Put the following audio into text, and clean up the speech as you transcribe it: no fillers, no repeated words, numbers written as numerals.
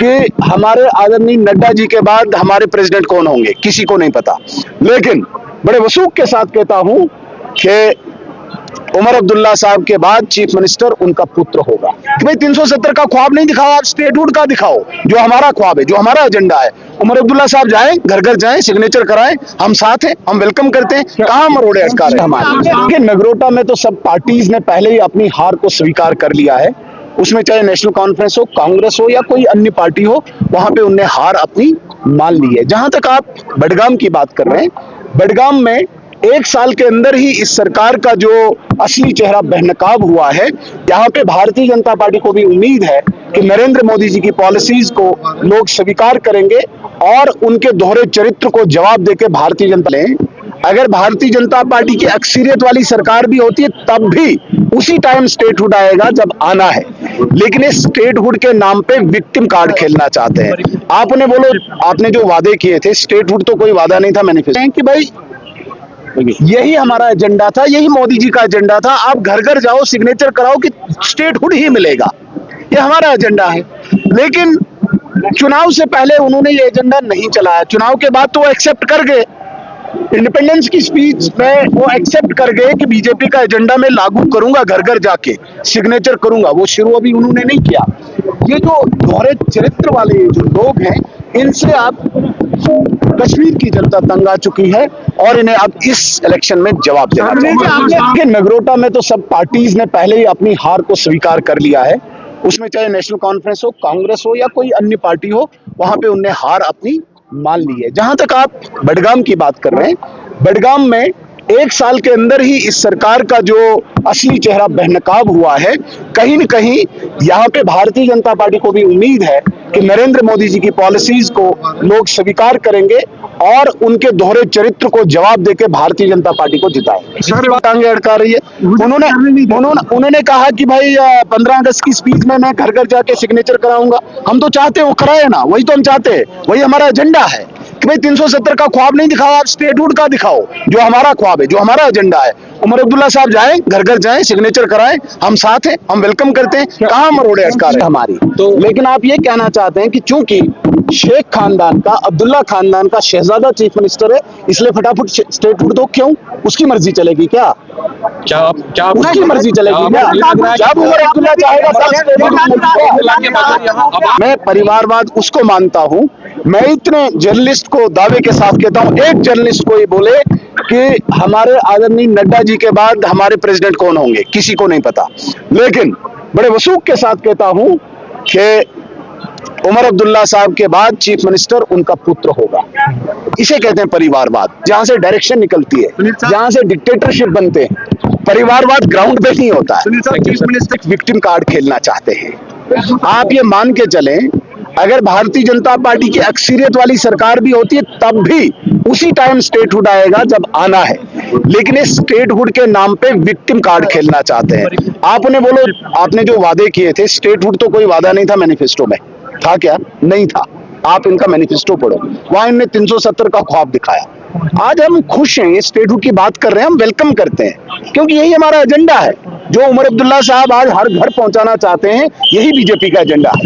कि हमारे आदरणीय नड्डा जी के बाद हमारे प्रेसिडेंट कौन होंगे, किसी को नहीं पता। लेकिन बड़े वसूख के साथ कहता हूं कि उमर अब्दुल्ला साहब के बाद चीफ मिनिस्टर उनका पुत्र होगा। कि भाई 370 का ख्वाब नहीं दिखाओ, आप स्टेटहुड का दिखाओ, जो हमारा ख्वाब है, जो हमारा एजेंडा है। उमर अब्दुल्ला साहब जाएं, घर घर जाएं, सिग्नेचर कराएं, हम साथ हैं, हम वेलकम करते हैं। कहां मरोड़े अटका रहे हमारे। नगरोटा में तो सब पार्टीज ने पहले ही अपनी हार को स्वीकार कर लिया है। उसमें चाहे नेशनल कॉन्फ्रेंस हो, कांग्रेस हो या कोई अन्य पार्टी हो, वहां पे उनने हार अपनी मान ली है। जहां तक आप बडगाम की बात कर रहे हैं, बडगाम में 1 साल के अंदर ही इस सरकार का जो असली चेहरा बेनकाब हुआ है। यहाँ पे भारतीय जनता पार्टी को भी उम्मीद है कि नरेंद्र मोदी जी की पॉलिसीज को लोग स्वीकार करेंगे और उनके दोहरे चरित्र को जवाब देकर भारतीय जनता लें। अगर भारतीय जनता पार्टी की अक्सरियत वाली सरकार भी होती है, तब भी उसी टाइम स्टेटहुड आएगा जब आना है। लेकिन इस स्टेटहुड के नाम पे विक्टिम कार्ड खेलना चाहते हैं। आपने बोलो, आपने जो वादे किए थे, स्टेटहुड तो कोई वादा नहीं था मैनिफेस्टो कि भाई यही हमारा एजेंडा था, यही मोदी जी का एजेंडा था। आप घर घर जाओ, सिग्नेचर कराओ कि स्टेटहुड ही मिलेगा, ये हमारा एजेंडा है। लेकिन चुनाव से पहले उन्होंने ये एजेंडा नहीं चलाया। चुनाव के बाद तो वो एक्सेप्ट कर गए, इंडिपेंडेंस की स्पीच में वो एक्सेप्ट कर गए कि बीजेपी का एजेंडा मैं लागू करूंगा, घर घर जाके सिग्नेचर करूंगा। वो शुरू अभी उन्होंने नहीं किया। ये जो दोहरे चरित्र वाले जो लोग हैं, इनसे आप कश्मीर की जनता तंग आ चुकी है और इन्हें अब इस इलेक्शन में जवाब देना चाहिए। नगरोटा में तो सब पार्टीज ने पहले ही अपनी हार को स्वीकार कर लिया है। उसमें चाहे नेशनल कॉन्फ्रेंस हो, कांग्रेस हो या कोई अन्य पार्टी हो, वहां पे उनने हार अपनी मान ली है। जहां तक आप बडगाम की बात कर रहे हैं, बडगाम में 1 साल के अंदर ही इस सरकार का जो असली चेहरा बेनकाब हुआ है। कहीं न कहीं यहाँ पे भारतीय जनता पार्टी को भी उम्मीद है कि नरेंद्र मोदी जी की पॉलिसीज को लोग स्वीकार करेंगे और उनके दोहरे चरित्र को जवाब देकर भारतीय जनता पार्टी को जिताएंगे। टांगे अड़का रही है। उन्होंने कहा कि भाई 15 अगस्त की स्पीच में मैं घर घर जाके सिग्नेचर कराऊंगा। हम तो चाहते हैं वो कराए ना, वही तो हम चाहते हैं, वही हमारा एजेंडा है। कि भाई 370 का ख्वाब नहीं दिखाओ, आप स्टेटहुड का दिखाओ, जो हमारा ख्वाब है, जो हमारा एजेंडा है। उमर अब्दुल्ला साहब जाएं, घर घर जाएं, सिग्नेचर कराएं, हम साथ हैं, हम वेलकम करते हैं। कहां मरोड़े अटका रहे हमारी। तो लेकिन आप ये कहना चाहते हैं कि चूंकि शेख खानदान का, अब्दुल्ला खानदान का शहजादा चीफ मिनिस्टर है, इसलिए फटाफट स्टेटहुड दो। क्यों? उसकी मर्जी चलेगी क्या? उसकी मर्जी चलेगी क्या? जब उमर अब्दुल्ला चाहेगा मैं परिवारवाद उसको मानता हूं। मैं इतने जर्नलिस्ट को दावे के साथ कहता हूं, एक जर्नलिस्ट को ये बोले कि हमारे आदरणीय नड्डा जी के बाद हमारे प्रेसिडेंट कौन होंगे, किसी को नहीं पता। लेकिन बड़े वसूख के साथ कहता हूं कि उमर अब्दुल्ला साहब के बाद चीफ मिनिस्टर उनका पुत्र होगा। इसे कहते हैं परिवारवाद, जहां से डायरेक्शन निकलती है, जहां से डिक्टेटरशिप बनते हैं। परिवारवाद ग्राउंड पे नहीं होता है। चीफ मिनिस्टर विक्टिम कार्ड खेलना चाहते हैं। आप ये मान के चलें, अगर भारतीय जनता पार्टी की अक्सरियत वाली सरकार भी होती है, तब भी उसी टाइम स्टेटहुड आएगा जब आना है। लेकिन इस स्टेटहुड के नाम पे विक्टिम कार्ड खेलना चाहते हैं। आपने बोलो, आपने जो वादे किए थे, स्टेटहुड तो कोई वादा नहीं था मैनिफेस्टो में, था क्या? नहीं था। आप इनका मैनिफेस्टो पढ़ो, वहां इन्होंने 370 का ख्वाब दिखाया। आज हम खुश हैं, स्टेटहुड की बात कर रहे हैं, हम वेलकम करते हैं, क्योंकि यही हमारा एजेंडा है। जो उमर अब्दुल्ला साहब आज हर घर पहुंचाना चाहते हैं, यही बीजेपी का एजेंडा है।